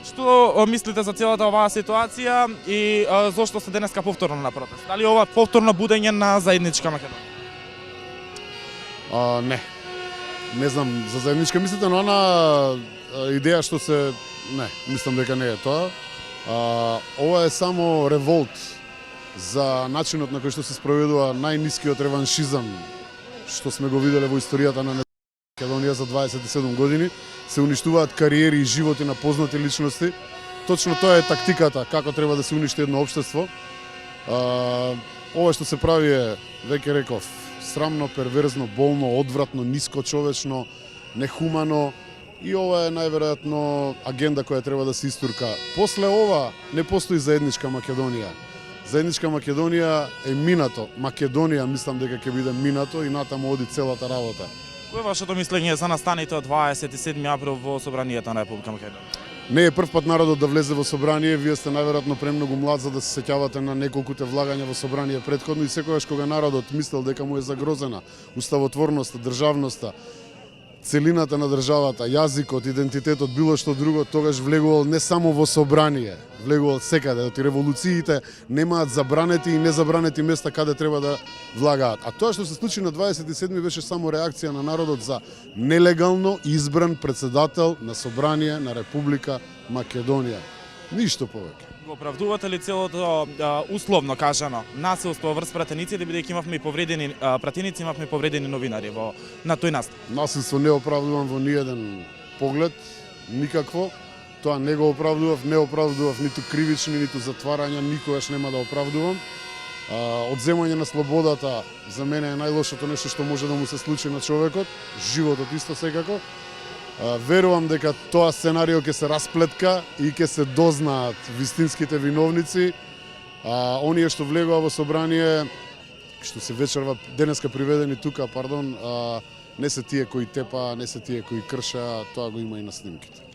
Што мислите за целата оваа ситуација и зошто сте денеска повторно на протест? Дали ова повторно будење на заедничка Македонија? Не. Не знам за заедничка мислите, но она идеја што се не, мислам дека не е тоа. Ова е само револт за начинот на кој што се спроведува најнискиот реваншизам што сме го виделе во историјата на Македонија за 27 години. Се уништуваат кариери и животи на познати личности. Точно тоа е тактиката како треба да се уништи едно општество. Ова што се прави е, веќе реков, срамно, перверзно, болно, одвратно, ниско човечно, нехумано и ова е најверојатно агенда која треба да се истурка. После ова не постои заедничка Македонија. Заедничка Македонија е минато. Македонија мислам дека ќе биде минато и натаму оди целата работа. Кој е вашето мислење за настаните од 27 април во собранието на Република Македонија? Не е прв пат народот да влезе во собрание, вие сте најверојатно премногу млад за да се сеќавате на неколкуте влагања во собрание претходно и секогаш кога народот мислел дека му е загрозена уставотворноста, државноста, целината на државата, јазикот, идентитетот, било што друго, тогаш влегувал не само во собрание, влегувал секаде. Оти револуциите немаат забранети и незабранети места каде треба да влагаат. А тоа што се случи на 27 беше само реакција на народот за нелегално избран председател на собрание на Република Македонија. Ништо повеќе. Го оправдувате ли целото условно кажано насилство врз пратениците, бидејќи имавме и повредени пратеници, имавме и повредени новинари на тој настан? Насилство не оправдувам во ниеден поглед, никакво. Тоа не го оправдував, не оправдував ниту кривични, ниту затварања, никогаш нема да оправдувам. Одземање на слободата за мене е најлошото нешто што може да му се случи на човекот, животот исто секако. Верувам дека тоа сценарио ќе се расплетка и ќе се дознаат вистинските виновници. Оние што влегува во собрание, што се вечерва денеска приведени тука, не се тие кои тепа, не се тие кои крша, тоа го има и на снимките.